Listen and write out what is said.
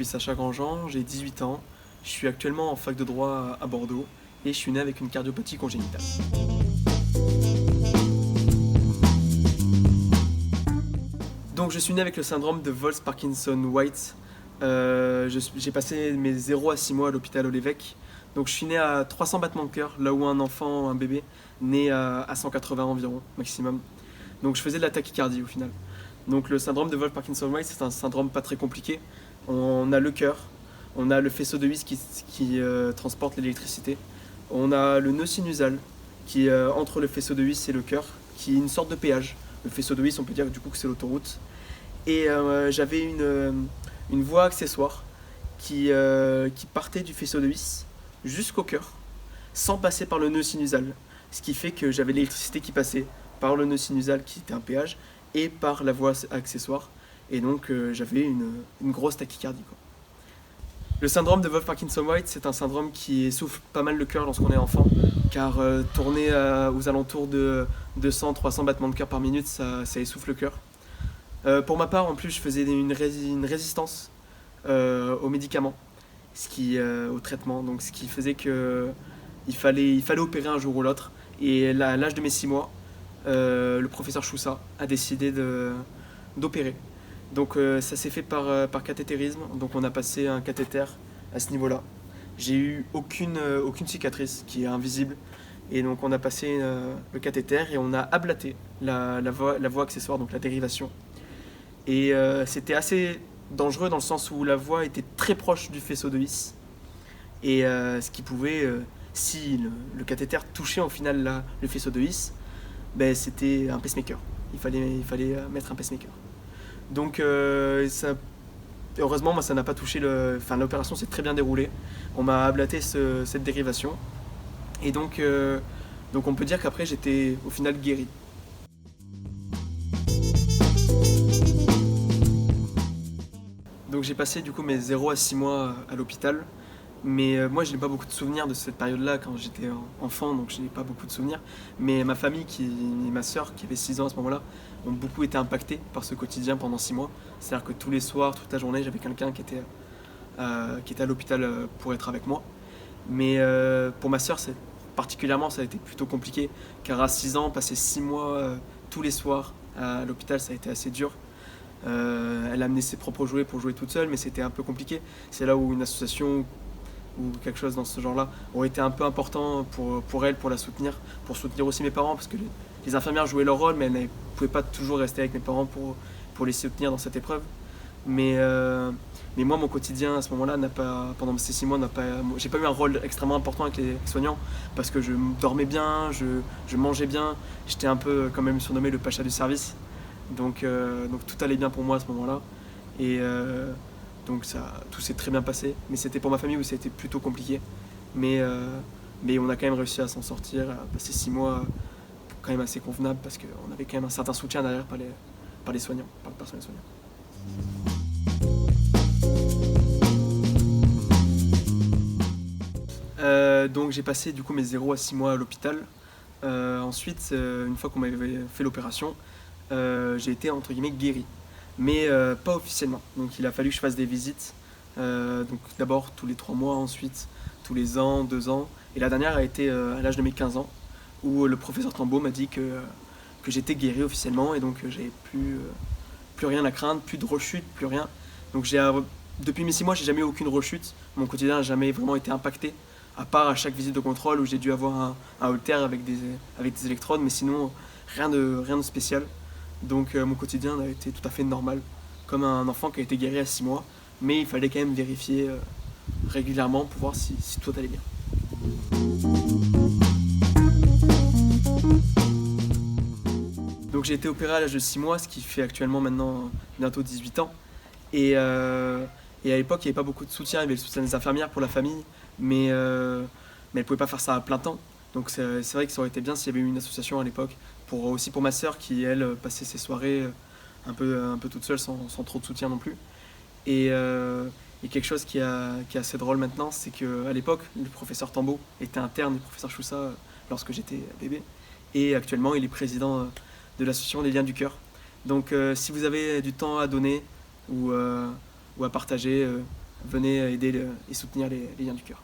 suis Sacha Grandjean, j'ai 18 ans, je suis actuellement en fac de droit à Bordeaux et je suis né avec une cardiopathie congénitale. Donc je suis né avec le syndrome de Wolff-Parkinson-White. J'ai passé mes 0 à 6 mois à l'hôpital Olévêque. Donc je suis né à 300 battements de cœur, là où un enfant, un bébé, né à 180 environ, maximum. Donc je faisais de la tachycardie au final. Donc le syndrome de Wolff-Parkinson-White, c'est un syndrome pas très compliqué. On a le cœur, on a le faisceau de His qui transporte l'électricité. On a le nœud sinusal qui est entre le faisceau de His et le cœur, qui est une sorte de péage. Le faisceau de His, on peut dire du coup que c'est l'autoroute. Et j'avais une voie accessoire qui partait du faisceau de His jusqu'au cœur, sans passer par le nœud sinusal. Ce qui fait que j'avais l'électricité qui passait par le nœud sinusal, qui était un péage, et par la voie accessoire. Et donc j'avais une grosse tachycardie, quoi. Le syndrome de Wolff-Parkinson-White, c'est un syndrome qui essouffle pas mal le cœur lorsqu'on est enfant, car tourner aux alentours de 200-300 battements de cœur par minute, ça essouffle le cœur. Pour ma part, en plus, je faisais une résistance aux médicaments, au traitement, donc ce qui faisait que il fallait opérer un jour ou l'autre. Et à l'âge de mes 6 mois, le professeur Choussa a décidé d'opérer. Donc ça s'est fait par cathétérisme, donc on a passé un cathéter à ce niveau-là. J'ai eu aucune cicatrice qui est invisible, et donc on a passé le cathéter et on a ablaté la voie accessoire, donc la dérivation. Et c'était assez dangereux dans le sens où la voie était très proche du faisceau de His, et ce qui pouvait, si le cathéter touchait au final le faisceau de His, ben, c'était un pacemaker. Il fallait mettre un pacemaker. Donc heureusement, moi, ça n'a pas touché l'opération s'est très bien déroulée. On m'a ablaté cette dérivation. Et donc on peut dire qu'après, j'étais au final guéri. Donc j'ai passé du coup mes 0 à 6 mois à l'hôpital. Mais moi, je n'ai pas beaucoup de souvenirs de cette période-là quand j'étais enfant, donc je n'ai pas beaucoup de souvenirs. Mais ma famille et ma sœur, qui avait 6 ans à ce moment-là, ont beaucoup été impactés par ce quotidien pendant 6 mois. C'est-à-dire que tous les soirs, toute la journée, j'avais quelqu'un qui était à l'hôpital pour être avec moi. Mais pour ma sœur, particulièrement, ça a été plutôt compliqué, car à 6 ans, passer 6 mois tous les soirs à l'hôpital, ça a été assez dur. Elle a amené ses propres jouets pour jouer toute seule, mais c'était un peu compliqué. C'est là où une association ou quelque chose dans ce genre-là aurait été un peu important pour elle, pour la soutenir, pour soutenir aussi mes parents, parce que les infirmières jouaient leur rôle, mais elles ne pouvaient pas toujours rester avec mes parents pour les soutenir dans cette épreuve. Mais moi, mon quotidien à ce moment-là, pendant ces 6 mois, j'ai pas eu un rôle extrêmement important avec les soignants, parce que je dormais bien, je mangeais bien, j'étais un peu quand même surnommé le pacha du service. Donc tout allait bien pour moi à ce moment-là. Et donc tout s'est très bien passé. Mais c'était pour ma famille où ça a été plutôt compliqué. Mais on a quand même réussi à s'en sortir, à passer 6 mois quand même assez convenable, parce qu'on avait quand même un certain soutien derrière par les soignants, par le personnel soignant. Donc j'ai passé du coup mes 0 à 6 mois à l'hôpital. Ensuite, une fois qu'on m'avait fait l'opération, j'ai été entre guillemets guéri, mais pas officiellement. Donc il a fallu que je fasse des visites, donc d'abord tous les 3 mois, ensuite tous les ans, 2 ans, et la dernière a été à l'âge de mes 15 ans, où le professeur Tambo m'a dit que j'étais guéri officiellement, et donc j'avais plus rien à craindre, plus de rechute, plus rien. Donc depuis mes 6 mois, j'ai jamais eu aucune rechute, mon quotidien n'a jamais vraiment été impacté, à part à chaque visite de contrôle où j'ai dû avoir un holter avec des électrodes, mais sinon rien de spécial. Donc mon quotidien a été tout à fait normal, comme un enfant qui a été guéri à 6 mois, mais il fallait quand même vérifier régulièrement pour voir si tout allait bien. Donc j'ai été opéré à l'âge de 6 mois, ce qui fait actuellement maintenant bientôt 18 ans. Et à l'époque, il n'y avait pas beaucoup de soutien, il y avait le soutien des infirmières pour la famille, mais elles ne pouvaient pas faire ça à plein temps. Donc c'est vrai que ça aurait été bien s'il y avait eu une association à l'époque, aussi pour ma sœur qui, elle, passait ses soirées un peu toute seule, sans trop de soutien non plus. Et quelque chose qui est assez drôle maintenant, c'est qu'à l'époque, le professeur Tambo était interne du professeur Choussa lorsque j'étais bébé. Et actuellement, il est président de l'association Les Liens du Cœur. Donc si vous avez du temps à donner ou à partager, venez aider et soutenir les liens du cœur.